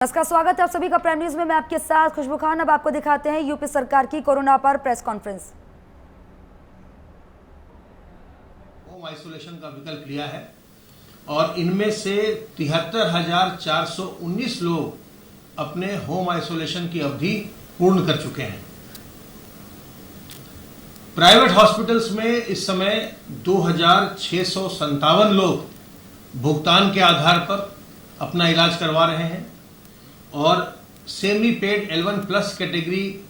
नमस्कार, स्वागत है आप सभी का प्राइम न्यूज में। मैं आपके साथ खुशबू खान। अब आपको दिखाते हैं यूपी सरकार की कोरोना पर प्रेस कॉन्फ्रेंस। होम आइसोलेशन का विकल्प लिया है और इनमें से 73,419 लोग अपने होम आइसोलेशन की अवधि पूर्ण कर चुके हैं। प्राइवेट हॉस्पिटल्स में इस समय 2,657 लोग भुगतान के आधार पर अपना इलाज करवा रहे हैं और सेमी पेड L1+ कैटेगरी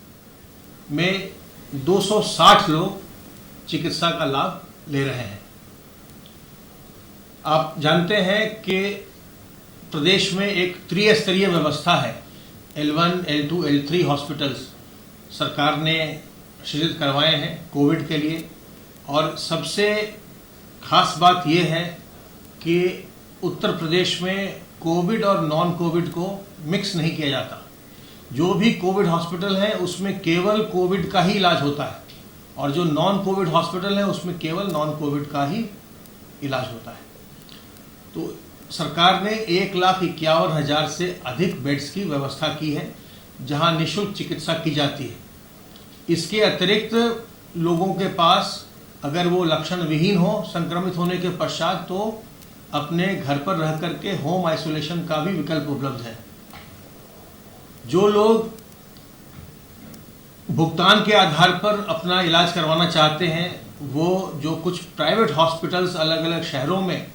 में 260 लोग चिकित्सा का लाभ ले रहे हैं। आप जानते हैं कि प्रदेश में एक त्रिस्तरीय व्यवस्था है। L1, L2, L3 हॉस्पिटल्स सरकार ने सृजित करवाए हैं कोविड के लिए, और सबसे खास बात यह है कि उत्तर प्रदेश में कोविड और नॉन कोविड को मिक्स नहीं किया जाता। जो भी कोविड हॉस्पिटल है उसमें केवल कोविड का ही इलाज होता है और जो नॉन कोविड हॉस्पिटल है उसमें केवल नॉन कोविड का ही इलाज होता है। तो सरकार ने 1,51,000 से अधिक बेड्स की व्यवस्था की है जहां निःशुल्क चिकित्सा की जाती है। इसके अतिरिक्त लोगों के पास अगर वो लक्षण विहीन हो संक्रमित होने के पश्चात तो अपने घर पर रह करके होम आइसोलेशन का भी विकल्प उपलब्ध है। जो लोग भुगतान के आधार पर अपना इलाज करवाना चाहते हैं वो जो कुछ प्राइवेट हॉस्पिटल्स अलग अलग शहरों में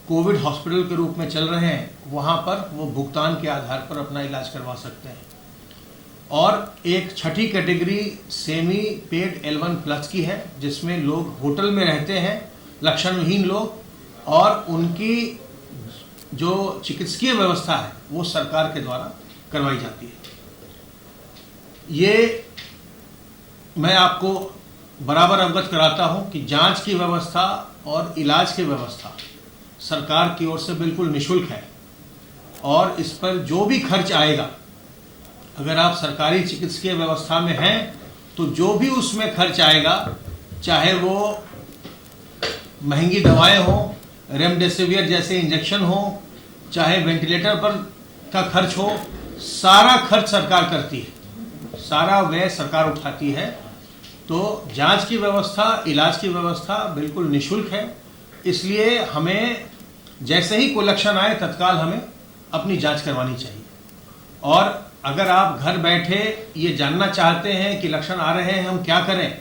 कोविड हॉस्पिटल के रूप में चल रहे हैं वहां पर वो भुगतान के आधार पर अपना इलाज करवा सकते हैं। और एक छठी कैटेगरी सेमी पेड L1+ की है जिसमें लोग होटल में रहते हैं, लक्षण विहीन लोग, और उनकी जो चिकित्सकीय व्यवस्था है वो सरकार के द्वारा करवाई जाती है। ये मैं आपको बराबर अवगत कराता हूं कि जांच की व्यवस्था और इलाज की व्यवस्था सरकार की ओर से बिल्कुल निःशुल्क है और इस पर जो भी खर्च आएगा, अगर आप सरकारी चिकित्सकीय व्यवस्था में हैं तो जो भी उसमें खर्च आएगा, चाहे वो महंगी दवाएं हो, रेमडेसिविर जैसे इंजेक्शन हो, चाहे वेंटिलेटर पर का खर्च हो, सारा खर्च सरकार करती है, सारा व्यय सरकार उठाती है। तो जांच की व्यवस्था, इलाज की व्यवस्था बिल्कुल निःशुल्क है। इसलिए हमें जैसे ही कोई लक्षण आए तत्काल हमें अपनी जांच करवानी चाहिए। और अगर आप घर बैठे ये जानना चाहते हैं कि लक्षण आ रहे हैं हम क्या करें,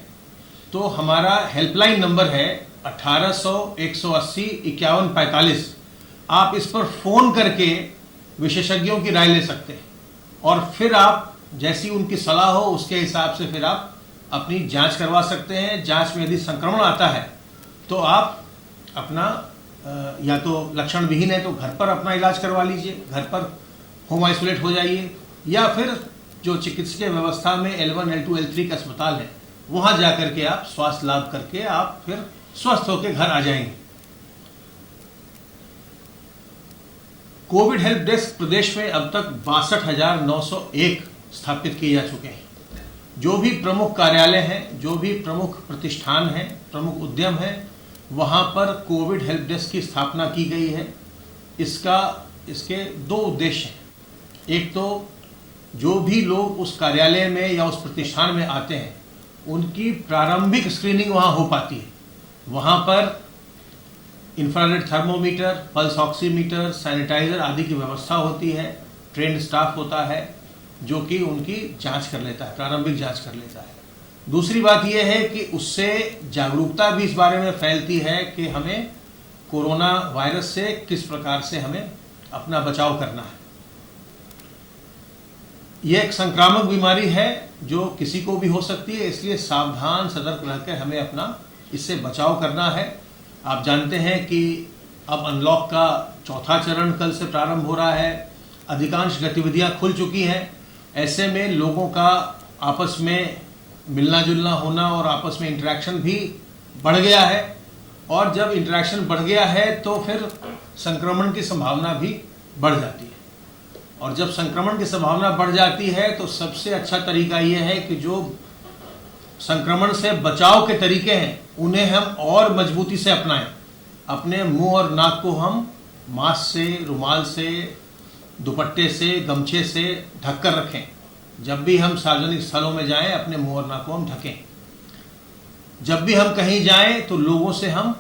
तो हमारा हेल्पलाइन नंबर है 1800-180-5145। आप इस पर फोन करके विशेषज्ञों की राय ले सकते हैं और फिर आप जैसी उनकी सलाह हो उसके हिसाब से फिर आप अपनी जांच करवा सकते हैं। जांच में यदि संक्रमण आता है तो आप अपना या तो लक्षण विहीन है तो घर पर अपना इलाज करवा लीजिए, घर पर होम आइसोलेट हो जाइए, या फिर जो चिकित्सकीय व्यवस्था में L1, L2, L3 का अस्पताल है वहां जाकर के आप स्वास्थ्य लाभ करके आप फिर स्वस्थ होकर घर आ जाएंगे। कोविड हेल्प डेस्क प्रदेश में अब तक 62,901 स्थापित किए जा चुके हैं। जो भी प्रमुख कार्यालय हैं, जो भी प्रमुख प्रतिष्ठान हैं, प्रमुख उद्यम हैं, वहां पर कोविड हेल्प डेस्क की स्थापना की गई है। इसके दो उद्देश्य हैं। एक तो जो भी लोग उस कार्यालय में या उस प्रतिष्ठान में आते हैं उनकी प्रारंभिक स्क्रीनिंग वहां हो पाती है। वहां पर infrared thermometer, pulse oximeter, sanitizer आदि की व्यवस्था होती है। ट्रेंड स्टाफ होता है जो कि उनकी जांच कर लेता है, प्रारंभिक जांच कर लेता है। दूसरी बात यह है कि उससे जागरूकता भी इस बारे में फैलती है कि हमें कोरोना वायरस से किस प्रकार से हमें अपना बचाव करना है। यह एक संक्रामक बीमारी है जो किसी को भी हो सकती है, इसलिए सावधान सतर्क रहकर हमें अपना इससे बचाव करना है। आप जानते हैं कि अब अनलॉक का चौथा चरण कल से प्रारंभ हो रहा है। अधिकांश गतिविधियां खुल चुकी हैं। ऐसे में लोगों का आपस में मिलना जुलना होना और आपस में इंटरेक्शन भी बढ़ गया है, और जब इंटरेक्शन बढ़ गया है तो फिर संक्रमण की संभावना भी बढ़ जाती है। और जब संक्रमण की संभावना बढ़ जाती है तो सबसे अच्छा तरीका यह है कि जो संक्रमण से बचाव के तरीके हैं उन्हें हम और मजबूती से अपनाएं। अपने मुंह और नाक को हम मास्क से, रुमाल से दुपट्टे से, गमछे से ढक कर रखें। जब भी हम सार्वजनिक स्थलों में जाएं, अपने मुंह और नाक को हम ढकें। जब भी हम कहीं जाएं तो लोगों से हम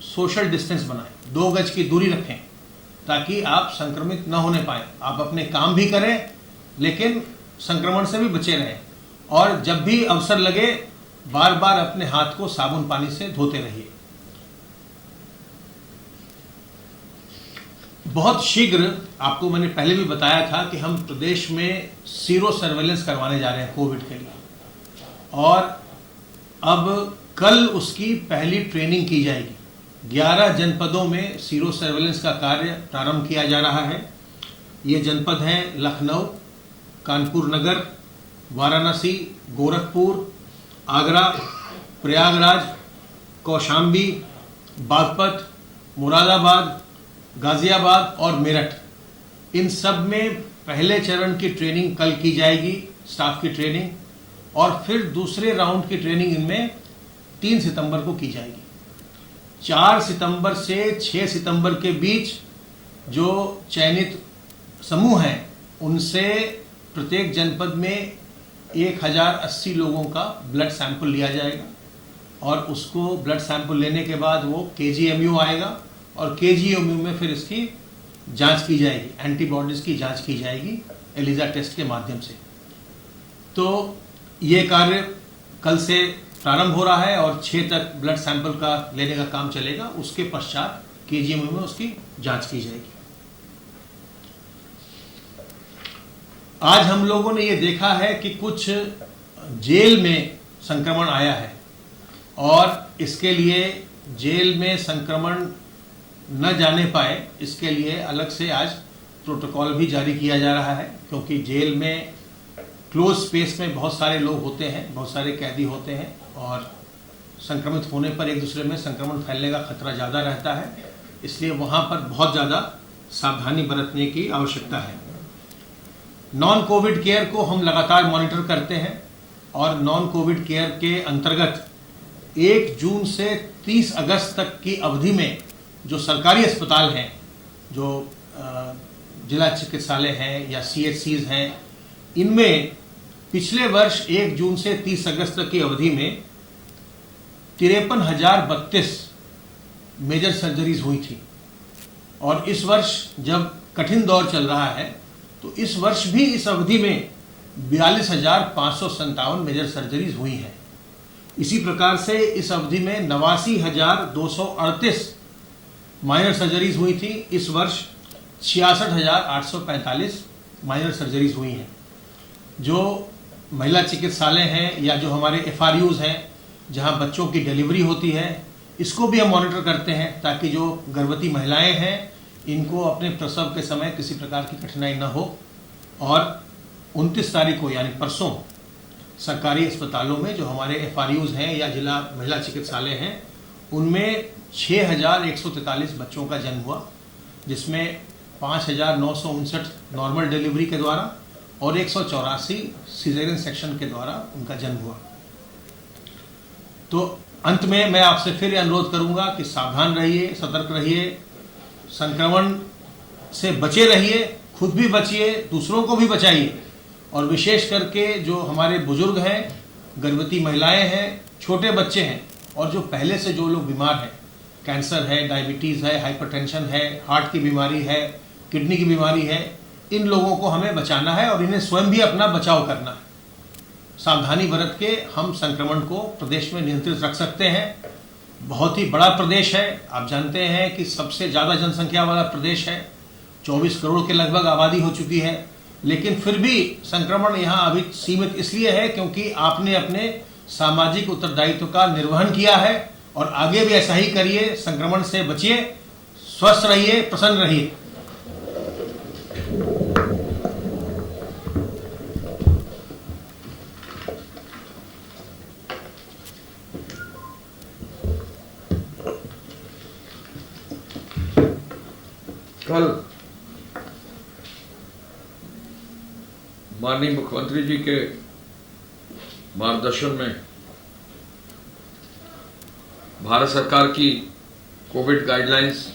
सोशल डिस्टेंस बनाएं, 2 गज की दूरी रखें, ताकि आप संक्रमित न होने पाए। आप अपने काम भी करें लेकिन संक्रमण से भी बचे रहें। और जब भी अवसर लगे, बार बार अपने हाथ को साबुन पानी से धोते रहिए। बहुत शीघ्र, आपको मैंने पहले भी बताया था कि हम प्रदेश में सीरो सर्वेलेंस करवाने जा रहे हैं कोविड के लिए, और अब कल उसकी पहली ट्रेनिंग की जाएगी। 11 जनपदों में सीरो सर्वेलेंस का कार्य प्रारंभ किया जा रहा है। ये जनपद हैं लखनऊ, कानपुर नगर, वाराणसी, गोरखपुर, आगरा, प्रयागराज, कौशाम्बी, बागपत, मुरादाबाद, गाजियाबाद और मेरठ। इन सब में पहले चरण की ट्रेनिंग कल की जाएगी, स्टाफ की ट्रेनिंग, और फिर दूसरे राउंड की ट्रेनिंग इनमें 3 सितंबर को की जाएगी। 4 सितंबर से 6 सितंबर के बीच जो चयनित समूह हैं, उनसे प्रत्येक जनपद में 1080 लोगों का ब्लड सैंपल लिया जाएगा, और उसको ब्लड सैंपल लेने के बाद वो KGMU आएगा, और KGMU में फिर इसकी जांच की जाएगी, एंटीबॉडीज़ की जांच की जाएगी एलिजा टेस्ट के माध्यम से। तो ये कार्य कल से प्रारंभ हो रहा है और 6 तक ब्लड सैंपल का लेने का काम चलेगा। उसके पश्चात KGMU में उसकी जांच की जाएगी। आज हम लोगों ने ये देखा है कि कुछ जेल में संक्रमण आया है, और इसके लिए जेल में संक्रमण न जाने पाए, इसके लिए अलग से आज प्रोटोकॉल भी जारी किया जा रहा है। क्योंकि जेल में क्लोज स्पेस में बहुत सारे लोग होते हैं, बहुत सारे कैदी होते हैं, और संक्रमित होने पर एक दूसरे में संक्रमण फैलने का खतरा ज़्यादा रहता है। इसलिए वहाँ पर बहुत ज़्यादा सावधानी बरतने की आवश्यकता है। नॉन कोविड केयर को हम लगातार मॉनिटर करते हैं, और नॉन कोविड केयर के अंतर्गत 1 जून से 30 अगस्त तक की अवधि में जो सरकारी अस्पताल हैं, जो जिला चिकित्सालय हैं या CHCs हैं, इनमें पिछले वर्ष 1 जून से 30 अगस्त तक की अवधि में 53,032 मेजर सर्जरीज हुई थी। और इस वर्ष जब कठिन दौर चल रहा है, तो इस वर्ष भी इस अवधि में 42,557 मेजर सर्जरीज हुई हैं। इसी प्रकार से इस अवधि में 89,238 माइनर सर्जरीज हुई थी। इस वर्ष 66,845 माइनर सर्जरीज हुई हैं। जो महिला चिकित्सालय हैं या जो हमारे FRUs हैं, जहां बच्चों की डिलीवरी होती है, इसको भी हम मॉनिटर करते हैं, ताकि जो गर्भवती महिलाएं हैं, इनको अपने प्रसव के समय किसी प्रकार की कठिनाई न हो। और 29 तारीख को, यानी परसों, सरकारी अस्पतालों में जो हमारे FRUs हैं या जिला महिला चिकित्सालय हैं, उनमें 6,143 बच्चों का जन्म हुआ, जिसमें 5,959 नॉर्मल डिलीवरी के द्वारा और 184 सिजेरियन सेक्शन के द्वारा उनका जन्म हुआ। तो अंत में मैं आपसे फिर अनुरोध करूंगा कि सावधान रहिए, सतर्क रहिए, संक्रमण से बचे रहिए, खुद भी बचिए, दूसरों को भी बचाइए। और विशेष करके जो हमारे बुजुर्ग हैं, गर्भवती महिलाएं हैं, छोटे बच्चे हैं, और जो पहले से जो लोग बीमार हैं, कैंसर है, डायबिटीज़ है, हाइपरटेंशन है, हार्ट की बीमारी है, किडनी की बीमारी है, इन लोगों को हमें बचाना है और इन्हें स्वयं भी अपना बचाव करना है। सावधानी बरत के हम संक्रमण को प्रदेश में नियंत्रित रख सकते हैं। बहुत ही बड़ा प्रदेश है, आप जानते हैं कि सबसे ज़्यादा जनसंख्या वाला प्रदेश है, 24 करोड़ के लगभग आबादी हो चुकी है। लेकिन फिर भी संक्रमण यहाँ अभी सीमित इसलिए है क्योंकि आपने अपने सामाजिक उत्तरदायित्व का निर्वहन किया है, और आगे भी ऐसा ही करिए। संक्रमण से बचिए, स्वस्थ रहिए, प्रसन्न रहिए। कल माननीय मुख्यमंत्री जी के मार्गदर्शन में भारत सरकार की कोविड गाइडलाइंस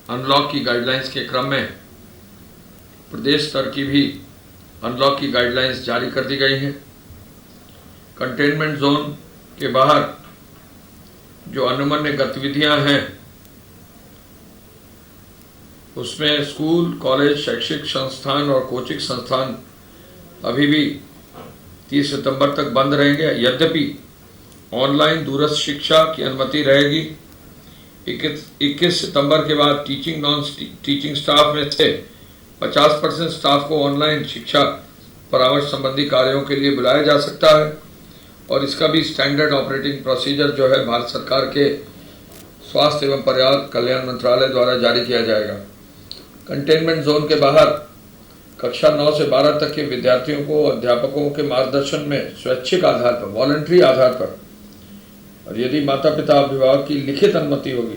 अनलॉक की गाइडलाइंस के क्रम में प्रदेश स्तर की भी अनलॉक की गाइडलाइंस जारी कर दी गई हैं। कंटेनमेंट जोन के बाहर जो अनुमन्य गतिविधियां हैं उसमें स्कूल, कॉलेज, शैक्षिक संस्थान और कोचिंग संस्थान अभी भी 30 सितंबर तक बंद रहेंगे। यद्यपि ऑनलाइन दूरस्थ शिक्षा की अनुमति रहेगी। 21 सितंबर के बाद टीचिंग नॉन टीचिंग स्टाफ में से 50% स्टाफ को ऑनलाइन शिक्षा परामर्श संबंधी कार्यों के लिए बुलाया जा सकता है और इसका भी स्टैंडर्ड ऑपरेटिंग प्रोसीजर जो है भारत सरकार के स्वास्थ्य एवं परिवार कल्याण मंत्रालय द्वारा जारी किया जाएगा। कंटेनमेंट जोन के बाहर कक्षा 9 से 12 तक के विद्यार्थियों को अध्यापकों के मार्गदर्शन में स्वैच्छिक आधार पर, वॉलंटरी आधार पर, और यदि माता पिता अभिभावक की लिखित अनुमति होगी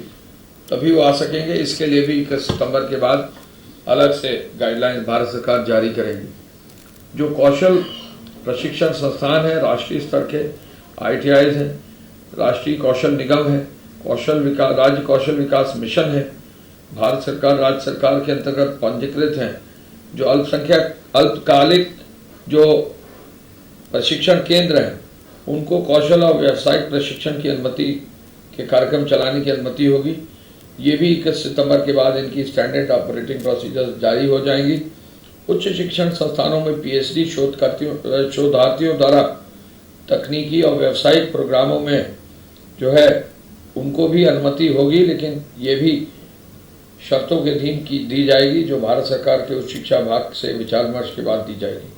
तभी वो आ सकेंगे। इसके लिए भी 21 सितंबर के बाद अलग से गाइडलाइंस भारत सरकार जारी करेगी। जो कौशल प्रशिक्षण संस्थान है, राष्ट्रीय स्तर के ITIs हैं, राष्ट्रीय कौशल निगम है, राज्य कौशल विकास मिशन है, भारत सरकार, राज्य सरकार के अंतर्गत पंजीकृत हैं, जो अल्पकालिक जो प्रशिक्षण केंद्र हैं उनको कौशल और व्यावसायिक प्रशिक्षण की अनुमति के कार्यक्रम चलाने की अनुमति होगी। ये भी 21 सितंबर के बाद इनकी स्टैंडर्ड ऑपरेटिंग प्रोसीजर जारी हो जाएंगी। उच्च शिक्षण संस्थानों में PhD शोधार्थियों द्वारा तकनीकी और व्यावसायिक प्रोग्रामों में जो है उनको भी अनुमति होगी, लेकिन ये भी शर्तों के अधीन की दी जाएगी जो भारत सरकार के उच्च शिक्षा विभाग से विचार विमर्श के बाद दी जाएगी।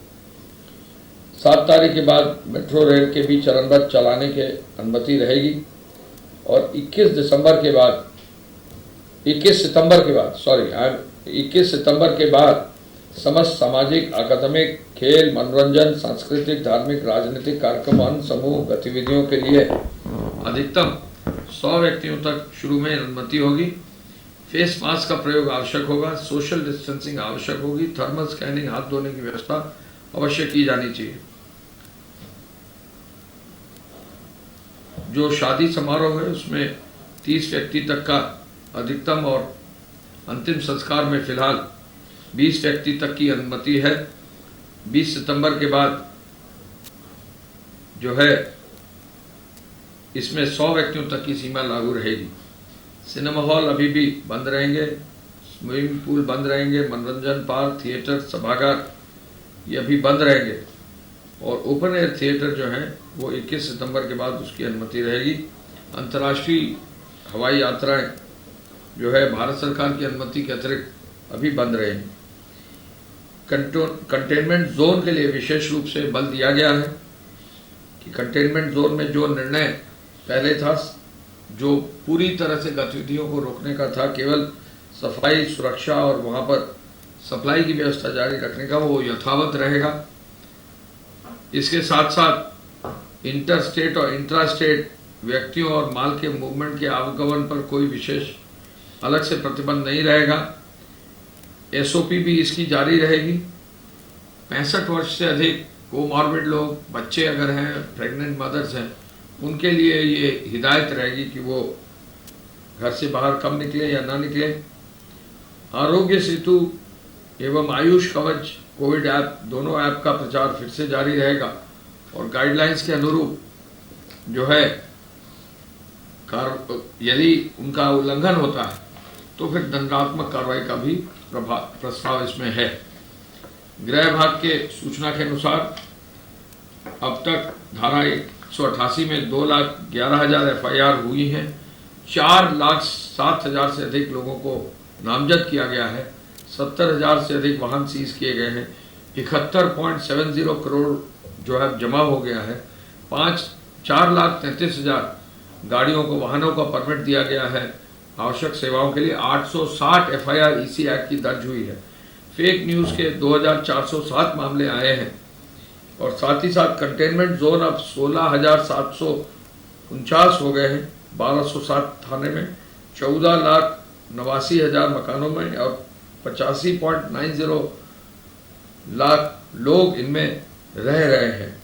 7 तारीख के बाद मेट्रो रेल के भी चरणबद्ध चलाने के अनुमति रहेगी और 21 सितंबर के बाद समस्त सामाजिक, अकादमिक, खेल, मनोरंजन, सांस्कृतिक, धार्मिक, राजनीतिक कार्यक्रम, समूह गतिविधियों के लिए अधिकतम 100 व्यक्तियों तक शुरू में अनुमति होगी। फेस मास्क का प्रयोग आवश्यक होगा, सोशल डिस्टेंसिंग आवश्यक होगी, थर्मल स्कैनिंग, हाथ धोने की व्यवस्था अवश्य की जानी चाहिए। जो शादी समारोह है उसमें 30 व्यक्ति तक का अधिकतम और अंतिम संस्कार में फिलहाल 20 व्यक्ति तक की अनुमति है। 20 सितंबर के बाद जो है इसमें 100 व्यक्तियों तक की सीमा लागू रहेगी। सिनेमा हॉल अभी भी बंद रहेंगे, स्विमिंग पूल बंद रहेंगे, मनोरंजन पार्क, थिएटर, सभागार ये अभी बंद रहेंगे और ओपन एयर थिएटर जो हैं वो 21 सितंबर के बाद उसकी अनुमति रहेगी। अंतर्राष्ट्रीय हवाई यात्राएं जो है भारत सरकार की अनुमति के अतिरिक्त अभी बंद रहेंगी। कंटेनमेंट जोन के लिए विशेष रूप से बल दिया गया है कि कंटेनमेंट जोन में जो निर्णय पहले था, जो पूरी तरह से गतिविधियों को रोकने का था, केवल सफाई, सुरक्षा और वहाँ पर सप्लाई की व्यवस्था जारी रखने का, वो यथावत रहेगा। इसके साथ साथ इंटर स्टेट और इंट्रा स्टेट व्यक्तियों और माल के मूवमेंट के आवागमन पर कोई विशेष अलग से प्रतिबंध नहीं रहेगा। SOP भी इसकी जारी रहेगी। 65 वर्ष से अधिक कोमॉर्बिड लोग, बच्चे अगर हैं, प्रेग्नेंट मदर्स हैं, उनके लिए ये हिदायत रहेगी कि वो घर से बाहर कम निकले या ना निकले। आरोग्य सेतु एवं आयुष कवच कोविड ऐप, दोनों ऐप का प्रचार फिर से जारी रहेगा और गाइडलाइंस के अनुरूप जो है यदि उनका उल्लंघन होता है तो फिर दंडात्मक कार्रवाई का भी प्रस्ताव इसमें है। गृह विभाग के सूचना के अनुसार अब तक धारा 188 में 2,11,000 FIR हुई हैं। 4,07,000 से अधिक लोगों को नामजद किया गया है। 70,000 से अधिक वाहन सीज किए गए हैं। 71.70 करोड़ जो है जमा हो गया है। 4,33,000 गाड़ियों को, वाहनों का परमिट दिया गया है। आवश्यक सेवाओं के लिए 860 FIR EC एक्ट की दर्ज हुई है। फेक न्यूज़ के 2,407 मामले आए हैं और साथ ही साथ कंटेनमेंट जोन अब 16,749 हो गए हैं। 1,207 थाने में, 14,89,000 मकानों में और 85.90 लाख लोग इनमें रह रहे हैं।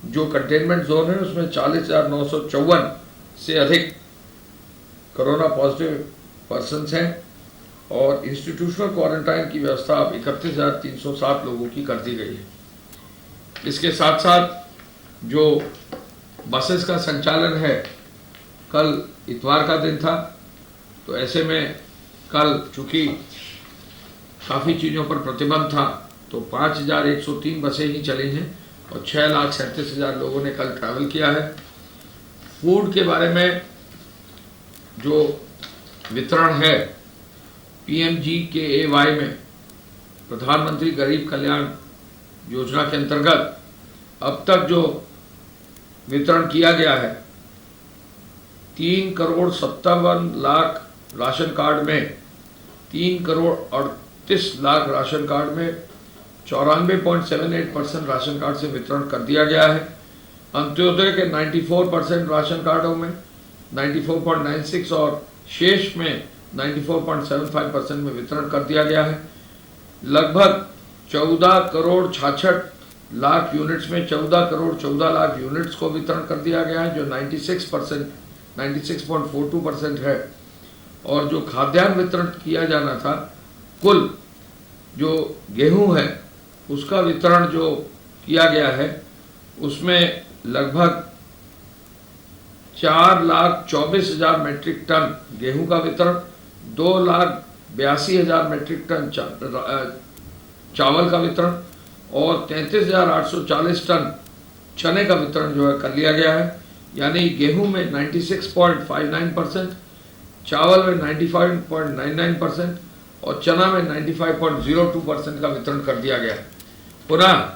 जो कंटेनमेंट जोन है उसमें 40,954 से अधिक कोरोना पॉजिटिव पर्सन्स हैं और इंस्टीट्यूशनल क्वारंटाइन की व्यवस्था अब 31,307 लोगों की कर दी गई है। इसके साथ साथ जो बसेस का संचालन है, कल इतवार का दिन था, तो ऐसे में कल चूँकि काफ़ी चीज़ों पर प्रतिबंध था, तो 5,103 बसें ही चली हैं और 6,37,000 लोगों ने कल ट्रैवल किया है। फूड के बारे में जो वितरण है, PMGKAY में प्रधानमंत्री गरीब कल्याण योजना के अंतर्गत अब तक जो वितरण किया गया है, 3,57,00,000 राशन कार्ड में, 3,38,00,000 राशन कार्ड में 94.78% राशन कार्ड से वितरण कर दिया गया है। अंत्योदय के 94% राशन कार्डों में 94.96 और शेष में 94.75% में वितरण कर दिया गया है। लगभग 14,66,00,000 यूनिट्स में 14,14,00,000 यूनिट्स को वितरण कर दिया गया है, जो 96.42% है। और जो खाद्यान्न वितरण किया जाना था, कुल जो गेहूं है उसका वितरण जो किया गया है, उसमें लगभग 4,24,000 मेट्रिक टन गेहूं का वितरण, 2,82,000 मेट्रिक टन चावल का वितरण और 33,840 टन चने का वितरण जो है कर लिया गया है। यानी गेहूं में 96.59%, चावल में 95.99% और चना में 95.02% का वितरण कर दिया गया है। पुनः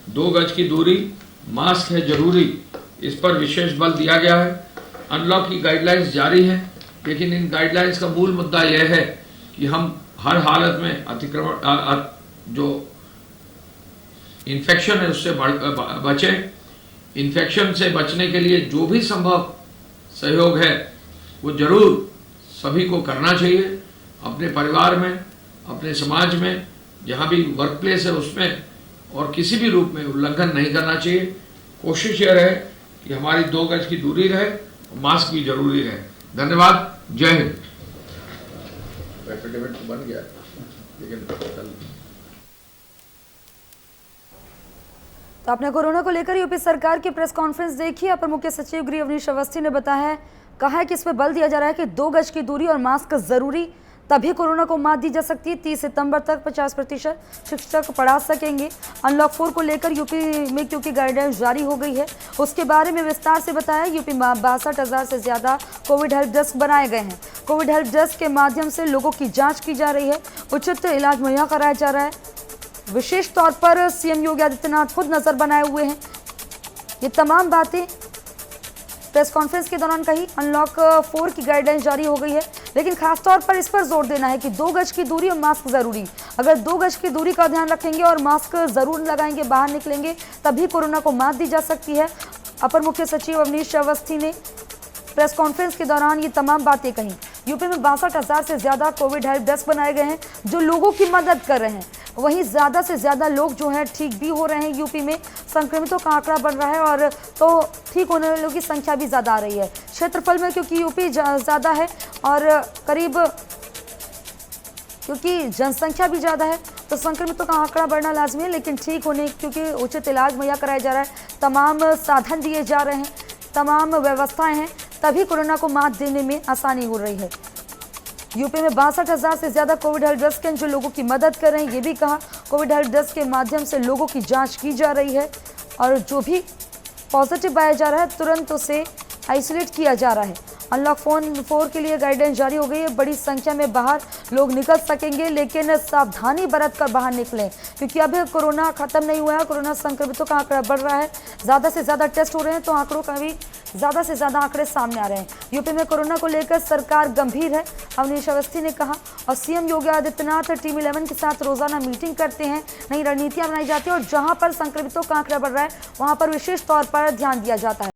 2 गज की दूरी, मास्क है जरूरी, इस पर विशेष बल दिया गया है। अनलॉक की गाइडलाइंस जारी है, लेकिन इन गाइडलाइंस का मूल मुद्दा यह है कि हम हर हालत में अतिक्रमण जो इन्फेक्शन है उससे बचें। इन्फेक्शन से बचने के लिए जो भी संभव सहयोग है वो जरूर सभी को करना चाहिए। अपने परिवार में, अपने समाज में, जहाँ भी वर्क प्लेस है उसमें, और किसी भी रूप में उल्लंघन नहीं करना चाहिए। कोशिश यह रहे कि हमारी 2 गज की दूरी रहे, मास्क भी जरूरी रहे। धन्यवाद। जय हिंद। एफिडेविट तो बन गया, लेकिन तो आपने कोरोना को लेकर यूपी सरकार की प्रेस कॉन्फ्रेंस देखी। अपर मुख्य सचिव गृह अवनीश अवस्थी ने बताया कहा है कि इसमें बल दिया जा रहा है कि 2 गज की दूरी और मास्क जरूरी, तभी कोरोना को मात दी जा सकती है। 30 सितंबर तक 50% शिक्षक पढ़ा सकेंगे। अनलॉक 4 को लेकर यूपी में क्योंकि गाइडलाइंस जारी हो गई है, उसके बारे में विस्तार से बताया। यूपी में 62,000 से ज्यादा कोविड हेल्प डेस्क बनाए गए हैं। कोविड हेल्प डेस्क के माध्यम से लोगों की जाँच की जा रही है, उचित इलाज मुहैया कराया जा रहा है। विशेष तौर पर सीएम योगी आदित्यनाथ खुद नजर बनाए हुए हैं। ये तमाम बातें प्रेस कॉन्फ्रेंस के दौरान कही। अनलॉक 4 की गाइडलाइंस जारी हो गई है, लेकिन खास तौर पर इस पर जोर देना है कि 2 गज की दूरी और मास्क जरूरी। अगर 2 गज की दूरी का ध्यान रखेंगे और मास्क जरूर लगाएंगे, बाहर निकलेंगे, तभी कोरोना को मात दी जा सकती है। अपर मुख्य सचिव अवनीश अवस्थी ने प्रेस कॉन्फ्रेंस के दौरान ये तमाम बातें कही। यूपी में 62,000 से ज्यादा कोविड हेल्प डेस्क बनाए गए हैं जो लोगों की मदद कर रहे हैं। वहीं ज्यादा से ज्यादा लोग जो हैं ठीक भी हो रहे हैं। यूपी में संक्रमितों का आंकड़ा बढ़ रहा है और तो ठीक होने वालों की संख्या भी ज्यादा आ रही है। क्षेत्रफल में क्योंकि यूपी ज्यादा है और करीब क्योंकि जनसंख्या भी ज़्यादा है, तो संक्रमितों का आंकड़ा बढ़ना लाजमी है। लेकिन ठीक होने क्योंकि उचित इलाज मुहैया कराया जा रहा है, तमाम साधन दिए जा रहे हैं, तमाम व्यवस्थाएं हैं, तभी कोरोना को मात देने में आसानी हो रही है। यूपी में 62,000 से ज़्यादा कोविड हेल्प डेस्क हैं जो लोगों की मदद कर रहे हैं। ये भी कहा कोविड हेल्प डेस्क के माध्यम से लोगों की जाँच की जा रही है और जो भी पॉजिटिव पाया जा रहा है तुरंत उसे आइसोलेट किया जा रहा है। अनलॉक 4 के लिए गाइडलाइंस जारी हो गई है। बड़ी संख्या में बाहर लोग निकल सकेंगे, लेकिन सावधानी बरत कर बाहर निकलें क्योंकि अभी कोरोना खत्म नहीं हुआ है। कोरोना संक्रमितों का आंकड़ा बढ़ रहा है, ज़्यादा से ज़्यादा टेस्ट हो रहे हैं, तो आंकड़ों का भी ज़्यादा से ज़्यादा आंकड़े सामने आ रहे हैं। यूपी में कोरोना को लेकर सरकार गंभीर है, अवनीश अवस्थी ने कहा। और सीएम योगी आदित्यनाथ टीम 11 के साथ रोजाना मीटिंग करते हैं, नई रणनीतियाँ बनाई जाती है और जहाँ पर संक्रमितों का आंकड़ा बढ़ रहा है वहाँ पर विशेष तौर पर ध्यान दिया जाता है।